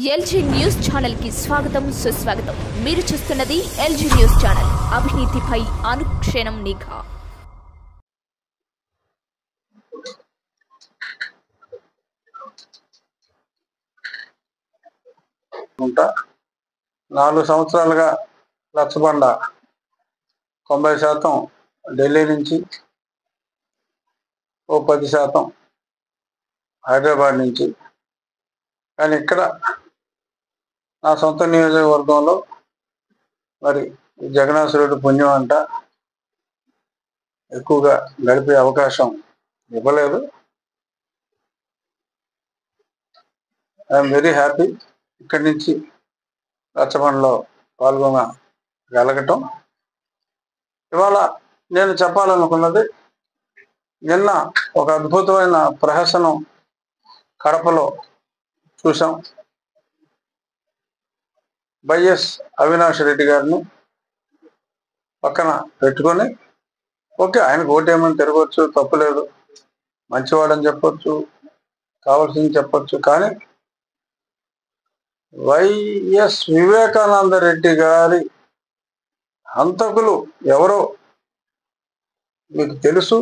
LG news channel కి స్వాగతం సుస్వాగతం. మీరు చూస్తున్నది ఎల్జీ న్యూస్ ఛానల్. అవినీతిపై అనుక్షణం నిఘా. ఉంటా 4 సంవత్సరాలుగా లచ్చబండ 90% ఢిల్లీ నుంచి, ఓ 10% హైదరాబాద్ నుంచి. కానీ ఇక్కడ నా సొంత నియోజకవర్గంలో మరి జగన్నాథరెడ్డి పుణ్యం అంట ఎక్కువగా గడిపే అవకాశం ఇవ్వలేదు. ఐఎమ్ వెరీ హ్యాపీ ఇక్కడి నుంచి లచ్చబండలో పాల్గొనగలగటం. ఇవాళ నేను చెప్పాలనుకున్నది, నిన్న ఒక అద్భుతమైన ప్రహసనం కడపలో చూసాం. వైఎస్ అవినాష్ రెడ్డి గారిని పక్కన పెట్టుకొని, ఓకే ఆయనకు ఓటేమని తిరగవచ్చు, తప్పులేదు, మంచివాడని చెప్పొచ్చు, కావాల్సింది చెప్పొచ్చు. కానీ వైఎస్ వివేకానంద రెడ్డి గారి హంతకులు ఎవరో మీకు తెలుసు,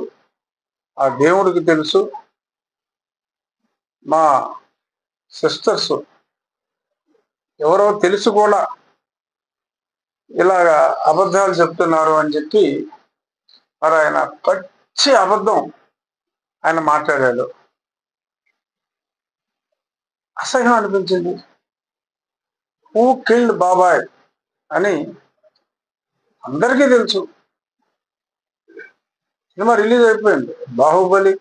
ఆ దేవుడికి తెలుసు. మా సిస్టర్స్ ఎవరో తెలుసు కూడా ఇలాగా అబద్ధాలు చెప్తున్నారు అని చెప్పి మరి ఆయన పచ్చి అబద్ధం ఆయన మాట్లాడాడు. అసహ్యం అనిపించింది. హూ కిల్డ్ బాబాయ్ అని అందరికీ తెలుసు. సినిమా రిలీజ్ అయిపోయింది. బాహుబలి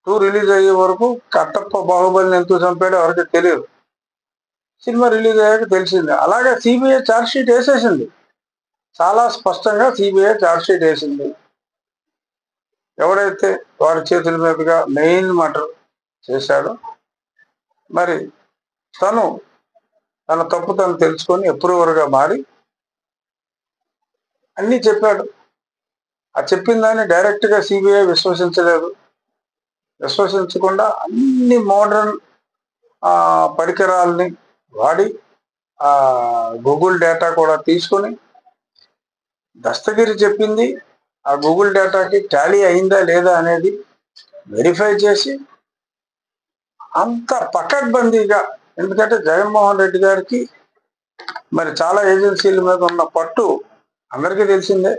2 రిలీజ్ అయ్యే వరకు కట్టప్ప బాహుబలిని ఎందుకు చంపాడో ఎవరికి తెలియదు. సినిమా రిలీజ్ అయ్యాక తెలిసింది. అలాగే సిబిఐ ఛార్జ్షీట్ వేసేసింది. చాలా స్పష్టంగా సిబిఐ ఛార్జ్షీట్ వేసింది. ఎవడైతే వారి చేతుల మీదుగా మెయిన్ మర్డర్ చేశాడో మరి తన తప్పు తను తెలుసుకొని అప్రూవర్గా మారి అన్నీ చెప్పాడు. ఆ చెప్పిన దాన్ని డైరెక్ట్గా సిబిఐ విశ్వసించలేదు. విశ్వసించకుండా అన్ని మోడర్న్ పరికరాలని వాడి ఆ గూగుల్ డేటా కూడా తీసుకొని దస్తగిరి చెప్పింది ఆ గూగుల్ డేటాకి టాలీ అయిందా లేదా అనేది వెరిఫై చేసి అంత పకడ్బందీగా, ఎందుకంటే జగన్మోహన్ రెడ్డి గారికి మరి చాలా ఏజెన్సీల మీద ఉన్న పట్టు అందరికీ తెలిసిందే.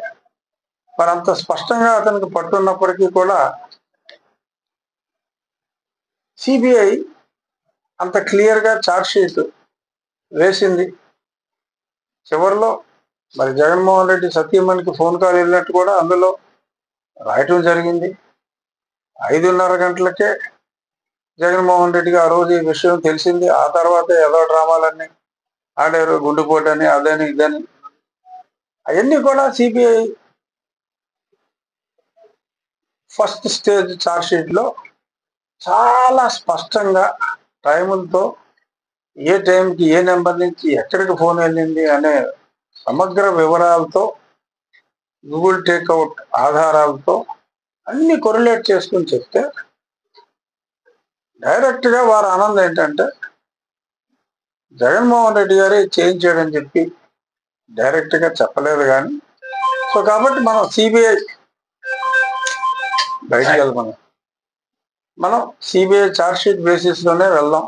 మరి అంత స్పష్టంగా అతనికి పట్టు ఉన్నప్పటికీ కూడా సిబిఐ అంత క్లియర్గా ఛార్జ్షీట్ వేసింది. చివరిలో మరి జగన్మోహన్ రెడ్డి సతీమణికి ఫోన్ కాల్ వెళ్ళినట్టు కూడా అందులో రాయటం జరిగింది. 5:30 గంటలకే జగన్మోహన్ రెడ్డికి ఆ రోజు ఈ విషయం తెలిసింది. ఆ తర్వాత ఏదో డ్రామాలన్నీ ఆడారు, గుండెపోటు అని, అదని ఇదని. అవన్నీ కూడా సిబిఐ ఫస్ట్ స్టేజ్ ఛార్జ్షీట్లో చాలా స్పష్టంగా టైములతో, ఏ టైంకి ఏ నెంబర్ నుంచి ఎక్కడికి ఫోన్ వెళ్ళింది అనే సమగ్ర వివరాలతో, గూగుల్ టేక్అవుట్ ఆధారాలతో అన్ని కొరిలేట్ చేసుకుని చెప్తే డైరెక్ట్గా వారి ఆనందం ఏంటంటే జగన్మోహన్ రెడ్డి గారే చేయించాడని చెప్పి డైరెక్ట్గా చెప్పలేదు. కానీ సో కాబట్టి మనం సిబిఐ బయటికి వెళ్దాం, మనం సిబిఐ ఛార్జ్షీట్ బేసిస్లోనే వెళ్దాం.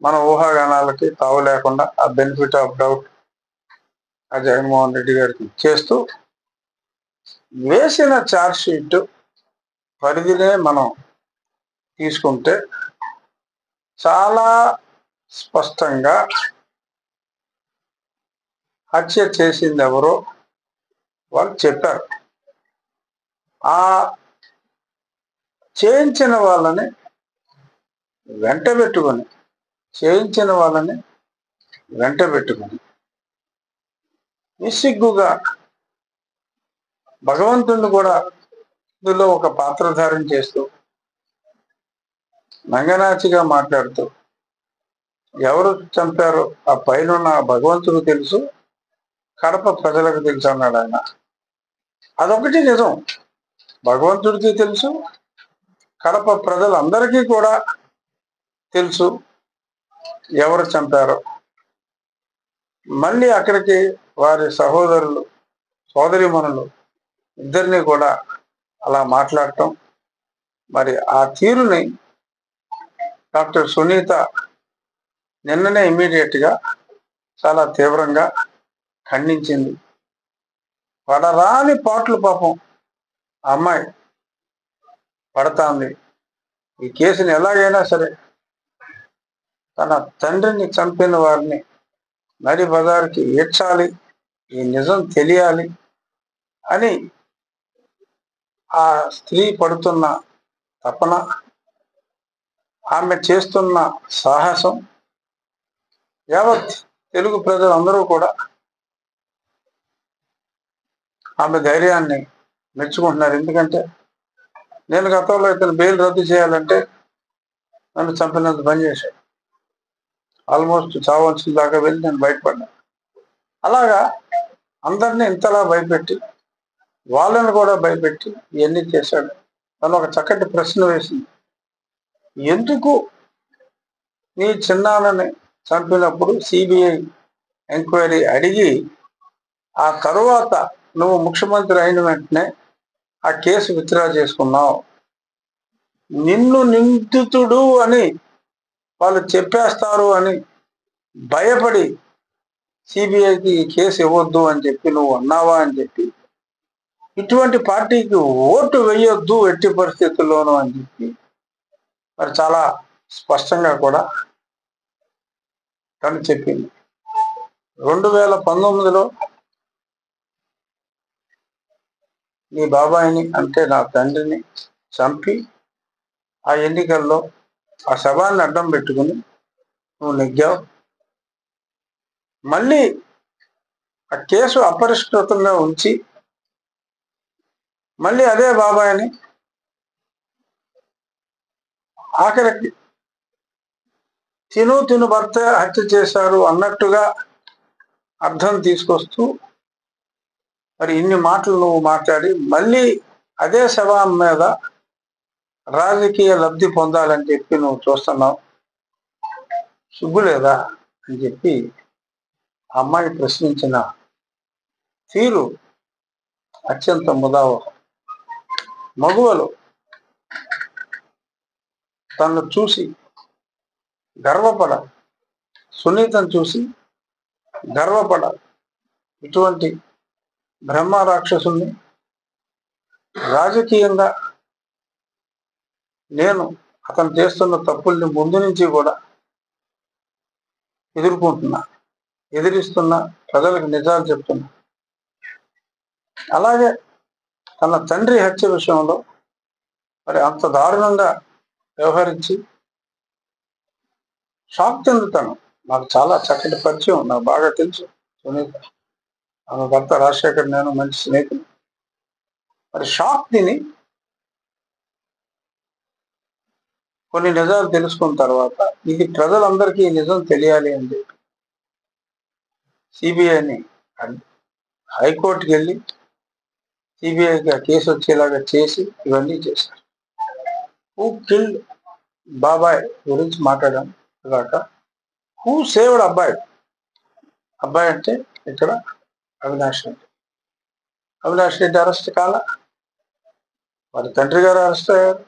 మన ఊహాగానాలకి తావు లేకుండా ఆ బెనిఫిట్ ఆఫ్ డౌట్ ఆ జగన్మోహన్ రెడ్డి గారికి ఇచ్చేస్తూ వేసిన ఛార్జ్షీట్ పరిధినే మనం తీసుకుంటే చాలా స్పష్టంగా హత్య చేసింది ఎవరో వాళ్ళు చెప్పారు. ఆ చేయించిన వాళ్ళని వెంటబెట్టుకొని నిస్సిగ్గుగా భగవంతుడిని కూడా ఇందులో ఒక పాత్రధారణ చేస్తూ నంగనాచిగా మాట్లాడుతూ ఎవరు చంపారో ఆ పైన భగవంతుడు తెలుసు, కడప ప్రజలకు తెలుసు అన్నాడు ఆయన. అదొకటి నిజం. భగవంతుడికి తెలుసు, కడప ప్రజలందరికీ కూడా తెలుసు. ఎవరు చంపారో, మళ్ళీ అక్కడికి వారి సహోదరులు సోదరిమణులు ఇద్దరిని కూడా అలా మాట్లాడటం, మరి ఆ తీరుని డాక్టర్ సునీత నిన్ననే ఇమ్మీడియట్గా చాలా తీవ్రంగా ఖండించింది. పడరాని పాటలు పాపం ఆ అమ్మాయి పడతాంది. ఈ కేసుని ఎలాగైనా సరే తన తండ్రిని చంపిన వారిని నడి బజారుకి ఈడ్చాలి, ఈ నిజం తెలియాలి అని ఆ స్త్రీ పడుతున్న తపన, ఆమె చేస్తున్న సాహసం యావత్ తెలుగు ప్రజలందరూ కూడా ఆమె ధైర్యాన్ని మెచ్చుకుంటున్నారు. ఎందుకంటే నేను గతంలో ఇతను బెయిల్ రద్దు చేయాలంటే నన్ను చంపినంత పని చేశాడు. ఆల్మోస్ట్ చావలసిన దాకా వెళ్ళి నేను బయటపడ్డాను. అలాగా అందరినీ ఇంతలా భయపెట్టి వాళ్ళని కూడా భయపెట్టి ఇవన్నీ చేశాడు. తను ఒక చక్కటి ప్రశ్న వేసింది, ఎందుకు నీ చిన్నాన్నని చంపినప్పుడు సిబిఐ ఎంక్వైరీ అడిగి ఆ తరువాత నువ్వు ముఖ్యమంత్రి అయిన వెంటనే ఆ కేసు విత్డ్రా చేసుకున్నావు? నిన్ను నిందితుడు అని వాళ్ళు చెప్పేస్తారు అని భయపడి సిబిఐకి ఈ కేసు ఇవ్వద్దు అని చెప్పి నువ్వు అన్నావా అని చెప్పి, ఇటువంటి పార్టీకి ఓటు వేయొద్దు ఎట్టి పరిస్థితుల్లోనూ అని చెప్పి మరి చాలా స్పష్టంగా కూడా తను చెప్పింది. 2019లో నీ బాబాయిని అంటే నా తండ్రిని చంపి ఆ ఎన్నికల్లో ఆ శవాన్ని అడ్డం పెట్టుకుని నువ్వు నెగ్గావు. మళ్ళీ ఆ కేసు అపరిష్కృతంగా ఉంచి మళ్ళీ అదే బాబాయిని ఆఖరికి తిను భర్త హత్య చేశారు అన్నట్టుగా అర్థం తీసుకొస్తూ మరి ఇన్ని మాటలు నువ్వు మాట్లాడి మళ్ళీ అదే శవం మీద రాజకీయ లబ్ధి పొందాలని చెప్పి నువ్వు చూస్తున్నావు, సిగ్గులేదా అని చెప్పి అమ్మాయి ప్రశ్నించిన తీరు అత్యంత ముదావహం. మగువలు తను చూసి గర్వపడాలి, సునీతను చూసి గర్వపడాలి. ఇటువంటి బ్రహ్మ రాక్షసుని రాజకీయంగా నేను అతను చేస్తున్న తప్పుల్ని ముందు నుంచి కూడా ఎదిరిస్తున్నా, ప్రజలకు నిజాలు చెప్తున్నా. అలాగే తన తండ్రి హత్య విషయంలో మరి అంత దారుణంగా వ్యవహరించి షాక్ చెందుతాను. నాకు చాలా చక్కటి పరిచయం, నాకు బాగా తెలుసు సునీత. ఆమె భర్త రాజశేఖర్, నేను మంచి స్నేహితులు. మరి షాక్ తిని కొన్ని నిజాలు తెలుసుకున్న తర్వాత ఇది ప్రజలందరికీ ఈ నిజం తెలియాలి అని చెప్పి సిబిఐని హైకోర్టుకి వెళ్ళి సిబిఐకి ఆ కేసు వచ్చేలాగా చేసి ఇవన్నీ చేశారు. హూ కిల్డ్ బాబాయ్ గురించి మాట్లాడాను కాక, హూ సేవ్డ్ అబ్బాయి. అబ్బాయి అంటే ఇక్కడ అవినాష్ రెడ్డి. అవినాష్ రెడ్డి అరెస్ట్ కాల, వారి తండ్రి గారు అరెస్ట్ అయ్యారు,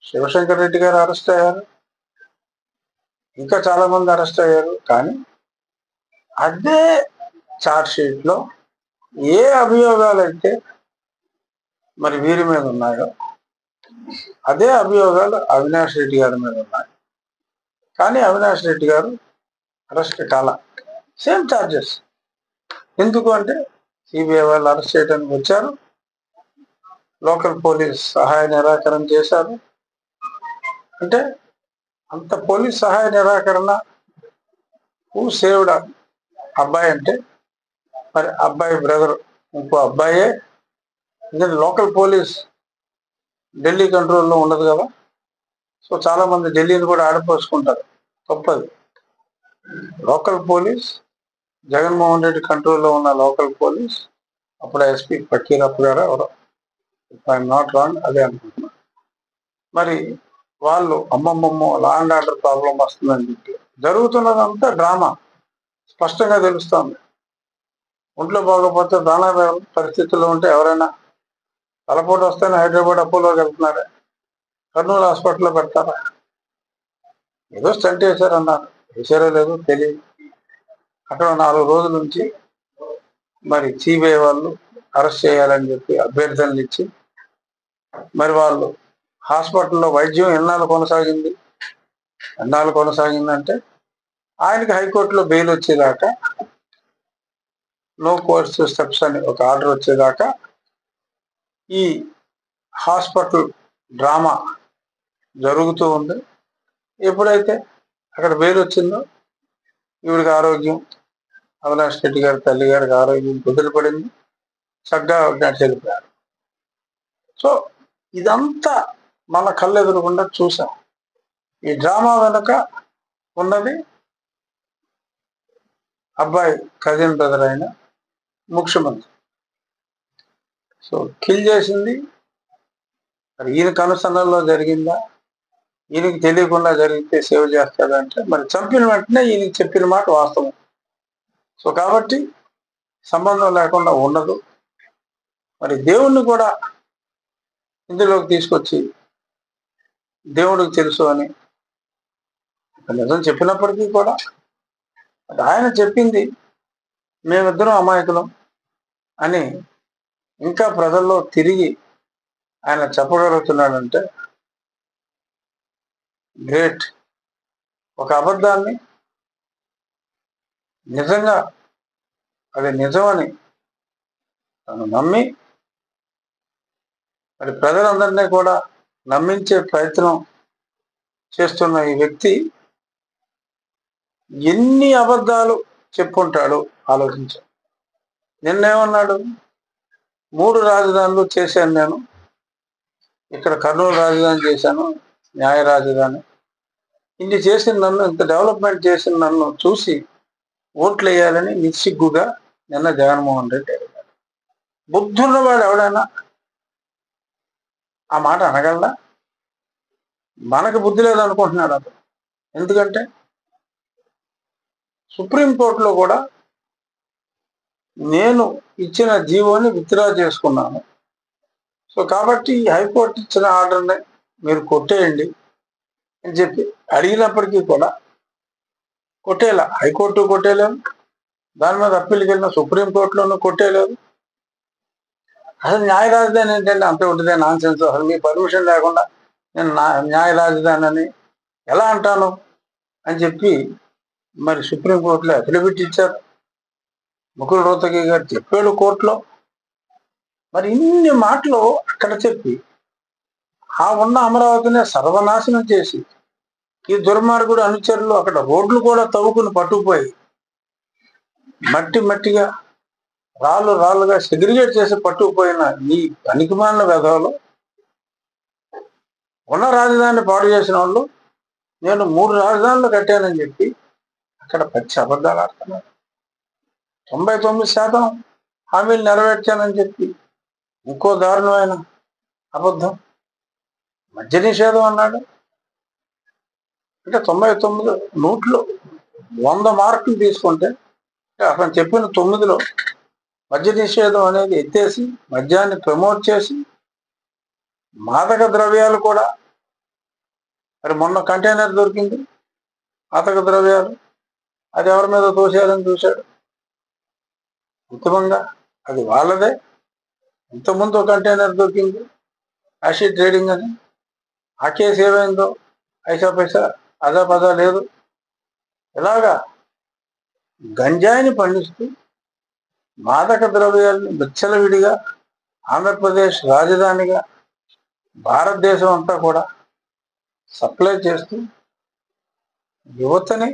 శివశంకర్ రెడ్డి గారు అరెస్ట్ అయ్యారు, ఇంకా చాలా మంది అరెస్ట్ అయ్యారు. కానీ అదే ఛార్జ్ షీట్లో ఏ అభియోగాలు అయితే మరి వీరి మీద ఉన్నాయో అదే అభియోగాలు అవినాష్ రెడ్డి గారి మీద ఉన్నాయి. కానీ అవినాష్ రెడ్డి గారు అరెస్ట్ కాల. Same charges. ఎందుకు అంటే సిబిఐ వాళ్ళు అరెస్ట్ చేయడానికి వచ్చారు, లోకల్ పోలీస్ సహాయ నిరాకరణ చేశారు. అంటే అంత పోలీస్ సహాయ నిరాకరణ. హూ సేవ్డ్ అబ్బాయి అంటే మరి అబ్బాయి బ్రదర్ ఇంకో అబ్బాయే. ఎందుకంటే లోకల్ పోలీస్ ఢిల్లీ కంట్రోల్లో ఉండదు కదా, సో చాలా మంది ఢిల్లీని కూడా ఆడిపోసుకుంటారు. తప్పది. లోకల్ పోలీస్, జగన్మోహన్ రెడ్డి కంట్రోల్లో ఉన్న లోకల్ పోలీస్, అప్పుడు ఎస్పీ ఫకీరప్ప గారు ఎవరో, ఇఫ్ ఐఎమ్ నాట్ రాంగ్ అదే అనుకుంటున్నాను. మరి వాళ్ళు అమ్మమ్మమ్మో లా అండ్ ఆర్డర్ ప్రాబ్లం వస్తుందని చెప్పి జరుగుతున్నదంతా డ్రామా స్పష్టంగా తెలుస్తోంది. ఒంట్లో బాగోపోతే ప్రాణాల పరిస్థితుల్లో ఉంటే ఎవరైనా తలపోటు వస్తేనే హైదరాబాద్ అపోలోకి వెళ్తున్నారా, కర్నూలు హాస్పిటల్లో పెడతారా? ఏదో స్టంట్ వేశారన్నారు, వేశారో లేదో తెలియదు. అక్కడ 4 రోజుల నుంచి మరి సిబిఐ వాళ్ళు అరెస్ట్ చేయాలని చెప్పి అభ్యర్థనలు ఇచ్చి మరి వాళ్ళు హాస్పిటల్లో వైద్యం ఎన్నాళ్ళు కొనసాగిందంటే ఆయనకి హైకోర్టులో బెయిల్ వచ్చేదాకా, నో కోర్స్ స్టెప్స్ అని ఒక ఆర్డర్ వచ్చేదాకా ఈ హాస్పిటల్ డ్రామా జరుగుతూ ఉంది. ఎప్పుడైతే అక్కడ బెయిల్ వచ్చిందో ఈవిడికి ఆరోగ్యం, అవినాష్ రెడ్డి గారి తల్లి గారికి ఆరోగ్యం కుదిరిపడింది, చక్కగా చెల్లిపోయారు. సో ఇదంతా మన కళ్ళెదురకుండా చూసాం. ఈ డ్రామా వెనుక ఉన్నది అబ్బాయి కజిన్ బ్రదర్ అయిన ముఖ్యమంత్రి. సో కిల్ చేసింది మరి ఈయన కనుసన్నల్లో జరిగిందా, ఈయనకి తెలియకుండా జరిగితే సేవ్ చేస్తాడంటే మరి చంపిన వెంటనే ఈయనకి చెప్పిన మాట వాస్తవం. సో కాబట్టి సంబంధం లేకుండా ఉండదు. మరి దేవుణ్ణి కూడా ఇందులోకి తీసుకొచ్చి దేవుడికి తెలుసు అని నిజం చెప్పినప్పటికీ కూడా ఆయన చెప్పింది మేమిద్దరం అమాయకులం అని ఇంకా ప్రజల్లో తిరిగి ఆయన చెప్పగలుగుతున్నాడంటే గ్రేట్. ఒక అబద్ధాన్ని నిజంగా అది నిజమని తను నమ్మి మరి ప్రజలందరినీ కూడా నమ్మించే ప్రయత్నం చేస్తున్న ఈ వ్యక్తి ఎన్ని అబద్ధాలు చెప్పుంటాడు ఆలోచించాడు. నిన్నేమన్నాడు, 3 రాజధానులు చేశాను నేను, ఇక్కడ కర్నూలు రాజధాని చేశాను, న్యాయ రాజధాని, ఇన్ని చేసిన నన్ను, ఇంత డెవలప్మెంట్ చేసిన నన్ను చూసి ఓట్లు వేయాలని నిస్సిగ్గుగా నిన్న జగన్మోహన్ రెడ్డి అడిగాడు. బుద్ధున్నవాడు ఎవడైనా ఆ మాట అనగలడా? మనకు బుద్ధి లేదనుకుంటున్నాడు అతను. ఎందుకంటే సుప్రీంకోర్టులో కూడా నేను ఇచ్చిన జీవోని విత్డ్రా చేసుకున్నాను, సో కాబట్టి హైకోర్టు ఇచ్చిన ఆర్డర్ని మీరు కొట్టేయండి అని చెప్పి అడిగినప్పటికీ కూడా కొట్టేలా, హైకోర్టు కొట్టేయలేదు, దాని మీద అప్పీల్కి వెళ్ళిన సుప్రీంకోర్టులోనూ కొట్టేయలేదు. అసలు న్యాయ రాజధాని ఏంటంటే అంత ఉంటుందే నాన్ సెన్స్. అసలు మీ పర్మిషన్ లేకుండా నేను న్యాయ రాజధాని అని ఎలా అంటాను అని చెప్పి మరి సుప్రీంకోర్టులో అఫిడవిట్ ఇచ్చారు. ముకుల్ రోహతగి గారు చెప్పాడు కోర్టులో. మరి ఇన్ని మాటలు అక్కడ చెప్పి ఆ ఉన్న అమరావతిని సర్వనాశనం చేసి ఈ దుర్మార్గుడు అనుచరులు అక్కడ రోడ్లు కూడా తవ్వుకుని పట్టుకుపోయి మట్టిగా రాళ్ళుగా సెగ్రిగేట్ చేసి పట్టుకుపోయిన ఈ పనికిమాలిన వెధవలు ఉన్న రాజధానిని పాడు చేసిన వాళ్ళు నేను 3 రాజధానులు కట్టానని చెప్పి అక్కడ పచ్చి అబద్ధాలు ఆడుతున్నారు. 99% హామీలు నెరవేర్చానని చెప్పి ఇంకో దారుణమైన అబద్ధం, మద్య నిషేధం అన్నాడు. అంటే 99 100లో 100 మార్కులు తీసుకుంటే అతను చెప్పిన 9లో మద్య నిషేధం అనేది ఎత్తేసి మద్యాన్ని ప్రమోట్ చేసి మాదక ద్రవ్యాలు కూడా, మరి మొన్న కంటైనర్ దొరికింది మాదక ద్రవ్యాలు, అది ఎవరి మీద తోసేయాలని చూశాడు. ఉత్తమంగా అది వాళ్ళదే. ఇంతకుముందు ఒక కంటైనర్ దొరికింది యాసిడ్ ట్రేడింగ్ అని, ఆ కేసు ఏమైందో ఐసా పైసా అదా పదా లేదు. ఇలాగా గంజాయిని పండిస్తూ మాదక ద్రవ్యాలని విచ్చలవిడిగా ఆంధ్రప్రదేశ్ రాజధానిగా భారతదేశం అంతా కూడా సప్లై చేస్తూ యువతని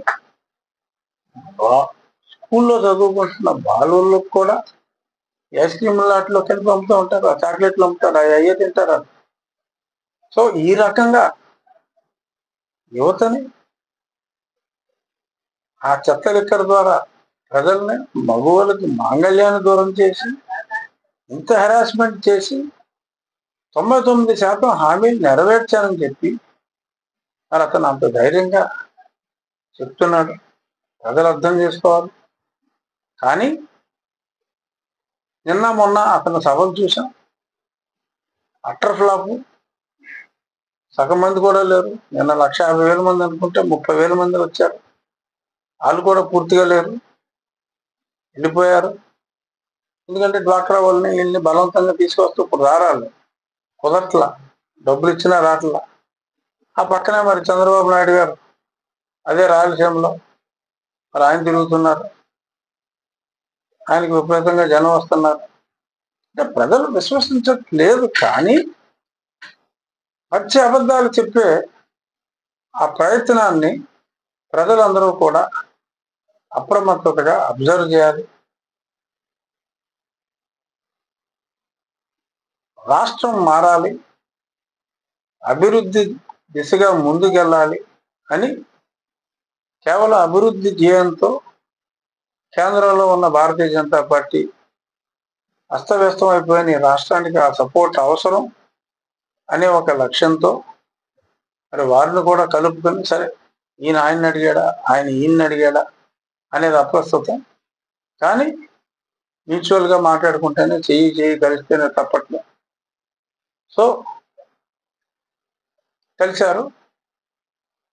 స్కూల్లో చదువుకుంటున్న బాలుళ్ళకు కూడా ఐస్ క్రీమ్ లాట్లో కలిపి అమ్ముతూ ఉంటారు, ఆ చాక్లెట్లు అమ్ముతారు, అయ్యే తింటారు. సో ఈ రకంగా యువతని ఆ చెత్త లిక్కర్ ద్వారా ప్రజల్ని, మగవాళ్ళకి మాంగళ్యాన్ని దూరం చేసి ఇంత హెరాస్మెంట్ చేసి 99% హామీలు నెరవేర్చానని చెప్పి మరి అతను అంత ధైర్యంగా చెప్తున్నాడు, ప్రజలు అర్థం చేసుకోవాలి. కానీ నిన్న మొన్న అతను సభలు చూసాం, అట్టర్ ఫ్లాప్. సగం మంది కూడా లేరు. నిన్న 1,50,000 మంది అనుకుంటే 30,000 మంది వచ్చారు. వాళ్ళు కూడా పూర్తిగా లేరు, వెళ్ళిపోయారు. ఎందుకంటే డ్వాక్రా వాళ్ళని వీళ్ళని బలవంతంగా తీసుకొస్తూ ఇప్పుడు రారాలు కుదరట్లా, డబ్బులు ఇచ్చినా రాట్లా. ఆ పక్కనే మరి చంద్రబాబు నాయుడు గారు అదే రాయలసీమలో మరి ఆయన తిరుగుతున్నారు, ఆయనకి విపరీతంగా జనం వస్తున్నారు. అంటే ప్రజలు విశ్వసించట్లేదు. కానీ పచ్చి అబద్ధాలు చెప్పే ఆ ప్రయత్నాన్ని ప్రజలందరూ కూడా అప్రమత్తతగా అబ్జర్వ్ చేయాలి. రాష్ట్రం మారాలి, అభివృద్ధి దిశగా ముందుకెళ్ళాలి అని కేవలం అభివృద్ధి ధ్యేయంతో కేంద్రంలో ఉన్న భారతీయ జనతా పార్టీ అస్తవ్యస్తం అయిపోయిన ఈ రాష్ట్రానికి ఆ సపోర్ట్ అవసరం అనే ఒక లక్ష్యంతో మరి వారిని కూడా కలుపుకొని, సరే ఈయన ఆయన్ని అడిగాడా, ఆయన ఈయన్ని అడిగాడా అనేది అప్రస్తుతం. కానీ మ్యూచువల్గా మాట్లాడుకుంటేనే చెయ్యి కలిస్తేనే తప్పట్లే. సో కలిశారు.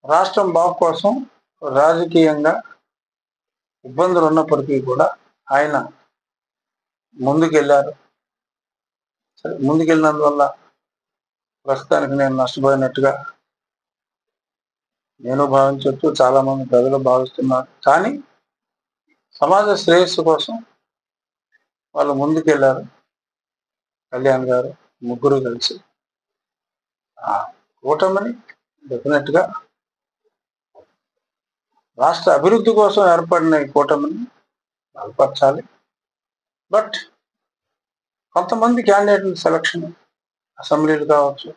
రాష్ట్రం బాగు కోసం రాజకీయంగా ఇబ్బందులు ఉన్నప్పటికీ కూడా ఆయన ముందుకెళ్ళారు. సరే, ముందుకెళ్ళినందువల్ల ప్రస్తుతానికి నేను నష్టపోయినట్టుగా నేను భావించవచ్చు, చాలా మంది ప్రజలు భావిస్తున్నారు. కానీ సమాజ శ్రేయస్సు కోసం వాళ్ళు ముందుకెళ్ళారు. కళ్యాణ్ గారు, ముగ్గురు కలిసి ఆ కూటమిని డెఫినెట్గా రాష్ట్ర అభివృద్ధి కోసం ఏర్పడిన ఈ కూటమిని బలపరచాలి. బట్ కొంతమంది క్యాండిడేట్ల సెలక్షన్, అసెంబ్లీలు కావచ్చు,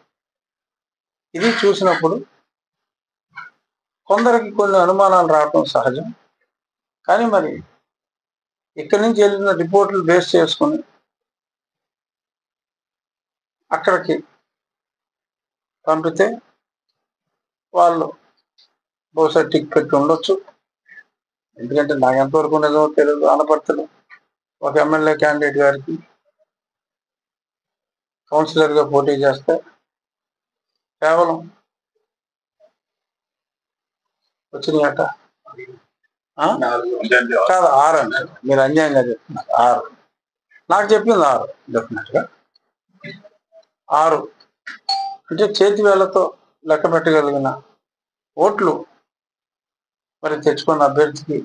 ఇది చూసినప్పుడు కొందరికి కొన్ని అనుమానాలు రావటం సహజం. కానీ మరి ఇక్కడి నుంచి వెళ్ళిన రిపోర్టులు బేస్ చేసుకుని అక్కడికి పంపితే వాళ్ళు బహుశా టిక్ పెట్టి ఉండొచ్చు. ఎందుకంటే నాకు ఎంతవరకు నిజమో తెలియదు. అనపర్తిలో ఒక ఎమ్మెల్యే క్యాండిడేట్ గారికి కౌన్సిలర్గా పోటీ చేస్తే కేవలం వచ్చినాయట కాదు 6 అంటే మీరు అన్యాయంగా చెప్తున్నారు. 6 నాకు చెప్పింది 6 డెఫినెట్గా 6 అంటే చేతి వేళ్లతో లెక్క పెట్టగలిగిన ఓట్లు మరి తెచ్చుకున్న అభ్యర్థికి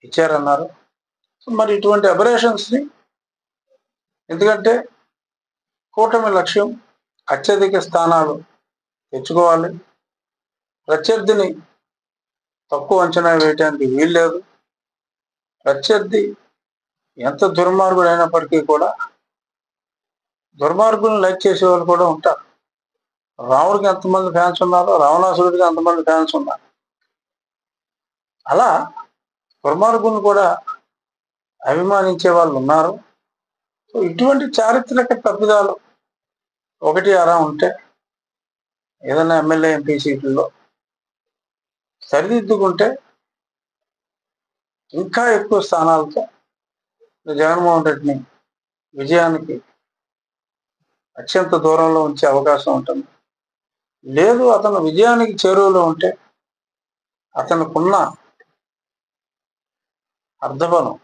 ఇచ్చారన్నారు. సో మరి ఇటువంటి అబరేషన్స్ని, ఎందుకంటే కూటమి లక్ష్యం అత్యధిక స్థానాలు తెచ్చుకోవాలి, ప్రత్యర్థిని తక్కువ అంచనా వేయటానికి వీల్లేదు. ప్రత్యర్థి ఎంత దుర్మార్గుడు అయినప్పటికీ కూడా దుర్మార్గులను లైక్ చేసే వాళ్ళు కూడా ఉంటారు. రాముడికి ఎంతమంది ఫ్యాన్స్ ఉన్నారో రావణాసురుడికి అంతమంది ఫ్యాన్స్ ఉన్నారు. అలా దుర్మార్గులను కూడా అభిమానించే వాళ్ళు ఉన్నారు. సో ఇటువంటి చారిత్రక తప్పిదాలు 1-6 ఉంటే ఏదైనా ఎమ్మెల్యే ఎంపీ సీట్లలో సరిదిద్దుకుంటే ఇంకా ఎక్కువ స్థానాలతో జగన్మోహన్ రెడ్డిని విజయానికి అత్యంత దూరంలో ఉంచే అవకాశం ఉంటుంది. లేదు అతను విజయానికి చేరువలో ఉంటే అతనుకున్న అర్ధబలం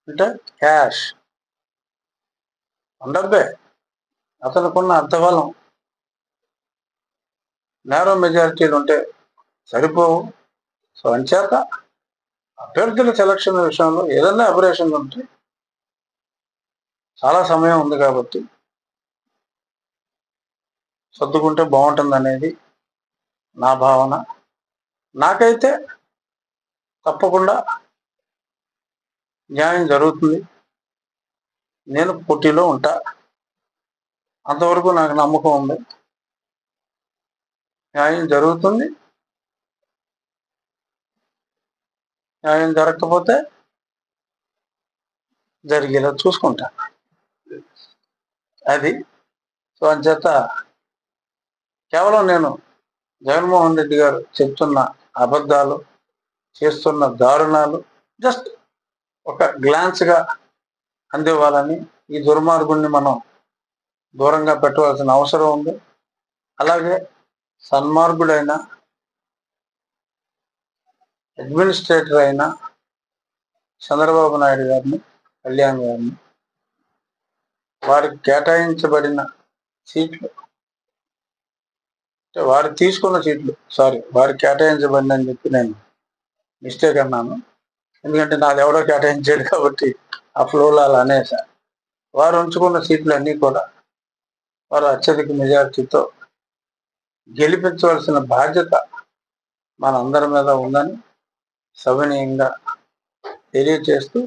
అంటే క్యాష్, డబ్బే, అతనుకున్న అర్ధబలం నేరో మెజారిటీలు ఉంటే సరిపోవు. సో అంచేత అభ్యర్థుల సెలక్షన్ విషయంలో ఏదైనా అబరేషన్ ఉంటే చాలా సమయం ఉంది కాబట్టి సర్దుకుంటే బాగుంటుంది అనేది నా భావన. నాకైతే తప్పకుండా న్యాయం జరుగుతుంది, నేను పోటీలో ఉంటా, అంతవరకు నాకు నమ్మకం ఉంది. న్యాయం జరుగుతుంది, న్యాయం జరగకపోతే జరిగేలా చూసుకుంటా, అది. సో అంచేత కేవలం నేను జగన్మోహన్ రెడ్డి గారు చెప్తున్న అబద్ధాలు, చేస్తున్న దారుణాలు జస్ట్ ఒక గ్లాన్స్గా అందివ్వాలని ఈ దుర్మార్గుణ్ణి మనం దూరంగా పెట్టవలసిన అవసరం ఉంది. అలాగే సన్మార్గుడైన అడ్మినిస్ట్రేటర్ అయిన చంద్రబాబు నాయుడు గారిని, కళ్యాణ్ గారిని వారికి కేటాయించబడిన సీట్లు, వారు తీసుకున్న సీట్లు వారికి కేటాయించబడింది అని చెప్పి నేను మిస్టేక్ అన్నాను. ఎందుకంటే నాది ఎవడో కేటాయించాడు కాబట్టి ఆ ఫ్లోలో అలా అనేసా. వారు ఉంచుకున్న సీట్లు అన్నీ కూడా వారు అత్యధిక మెజారిటీతో గెలిపించవలసిన బాధ్యత మనందరి మీద ఉందని సవినయంగా తెలియచేస్తూ,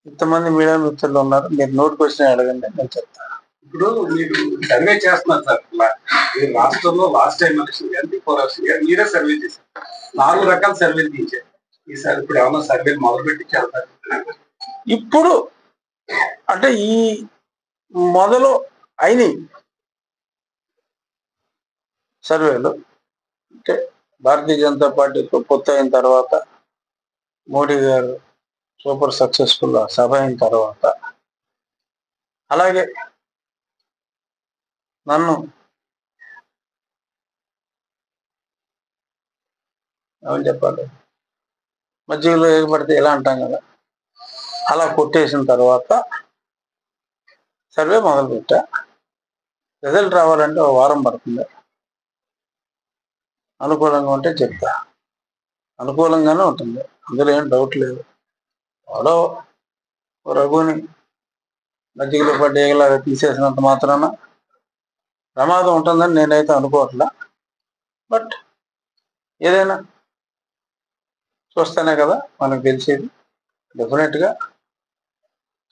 ఇంతమంది మీడియా మిత్రులు ఉన్నారు, మీరు నోట్ క్వశ్చన్ అడగండి, నేను చెప్తాను. ఇప్పుడు మీరు సర్వే చేస్తున్నారు సార్. మీరు రాష్ట్రంలో లాస్ట్ టైం ఎలక్షన్ కానీ బిఫోర్ ఎలక్షన్ కానీ మీరే సర్వే చేశారు. 4 రకాల సర్వేలు తీయించారు. ఈసారి ఇప్పుడు ఏమన్నా సర్వేలు మొదలు పెట్టించారు సార్? ఇప్పుడు అంటే ఈ మొదలు అయినాయి సర్వేలు. అంటే భారతీయ జనతా పార్టీతో పొత్తు అయిన తర్వాత, మోడీ గారు సూపర్ సక్సెస్ఫుల్ సభ అయిన తర్వాత, అలాగే నన్ను ఏమని చెప్పాలి, మధ్యలో ఏర్పడితే ఎలా అంటాం కదా, అలా కొట్టేసిన తర్వాత సర్వే మొదలుపెట్టా. రిజల్ట్ రావాలంటే 1 వారం పడుతుంది. అనుకూలంగా ఉంటే చెప్తా, అనుకూలంగానే ఉంటుంది, అందులో ఏం డౌట్ లేదు. వాడో రఘుని మధ్యలో పడ్డేలాగా తీసేసినంత మాత్రాన ప్రమాదం ఉంటుందని నేనైతే అనుకోవట్లా. బట్ ఏదైనా చూస్తేనే కదా మనకు తెలిసేది. డెఫినెట్గా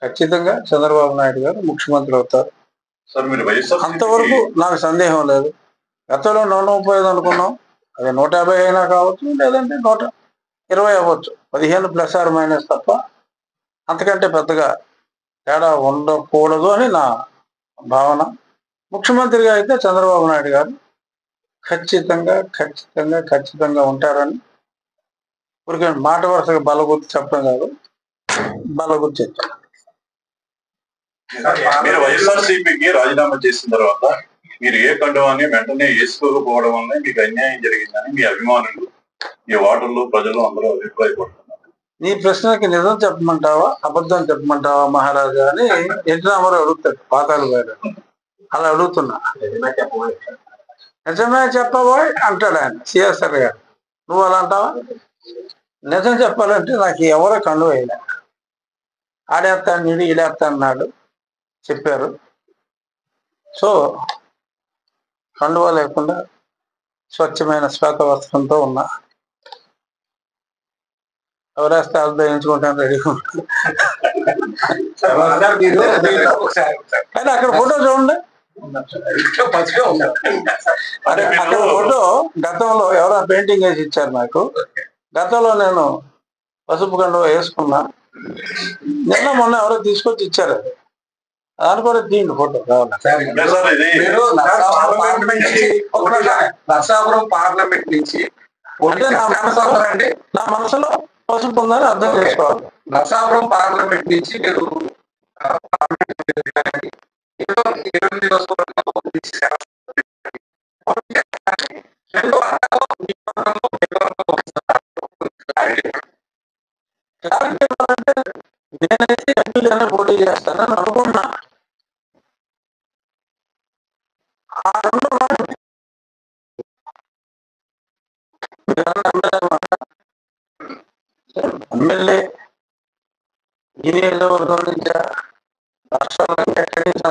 ఖచ్చితంగా చంద్రబాబు నాయుడు గారు ముఖ్యమంత్రి అవుతారు, అంతవరకు నాకు సందేహం లేదు. గతంలో 135 అనుకున్నాం, అది 150 అయినా కావచ్చు, లేదంటే 120 అవ్వచ్చు, 15 ప్లస్ ఆర్ మైనస్ తప్ప అంతకంటే పెద్దగా తేడా ఉండకూడదు అని నా భావన. ముఖ్యమంత్రిగా అయితే చంద్రబాబు నాయుడు గారు ఖచ్చితంగా ఉంటారని ఊరికే మాట వరుసగా బలగుర్తి చెప్పడం కాదు, బలగుర్తి చెప్తాను. మీరు వైఎస్ఆర్సీపీకి రాజీనామా చేసిన తర్వాత మీరు ఏ కండువాన్ని వెంటనే వేసుకోకపోవడం వల్ల మీకు అన్యాయం జరిగిందని మీ అభిమానులు, మీ ఓటర్లు, ప్రజలు అందరూ అభిప్రాయపడుతున్నారు. నీ ప్రశ్నకి నిజం చెప్పమంటావా అబద్ధం చెప్పమంటావా మహారాజా అని ఎన్టీ రామారావు అడుగుతాడు పాతాలు పోయాడు. అలా అడుగుతున్నా, నిజమే చెప్పబోయ్ అంటాడు ఆయన, సిఎస్ఆర్ గారు. నువ్వు అలా అంటావా? నిజం చెప్పాలంటే నాకు ఎవరో కండు వేయలే, ఆడేస్తాను నీడు ఈడేస్తా అన్నాడు చెప్పారు. సో కండువా లేకుండా స్వచ్ఛమైన శ్వేత వస్త్రంతో ఉన్నా, ఎవరేస్తే వాళ్ళతో ఎంచుకుంటాను రెడీగా ఉంటాను. కానీ అక్కడ ఫోటో చూడండి, అక్కడ ఫోటో గతంలో ఎవరో పెయింటింగ్ వేసి ఇచ్చారు నాకు. గతంలో నేను పసుపు కండువా వేసుకున్నా, నిన్న మొన్న ఎవరో తీసుకొచ్చి ఇచ్చారు, అది దాని కూడా తీయండి ఫోటో కావాలి. నరసాపురం పార్లమెంట్ నుంచి నా మనసులో పసుపు ఉందని అర్థం చేసుకోవాలి. నరసాపురం పార్లమెంట్ నుంచి మీరు నేనైతే ఎంపీగానే పోటీ చేస్తానని అనుకున్నా. ఎమ్మెల్యే ఈ నియోజకవర్గం నుంచి రాష్ట్రాలకు ఎక్కడి నుంచి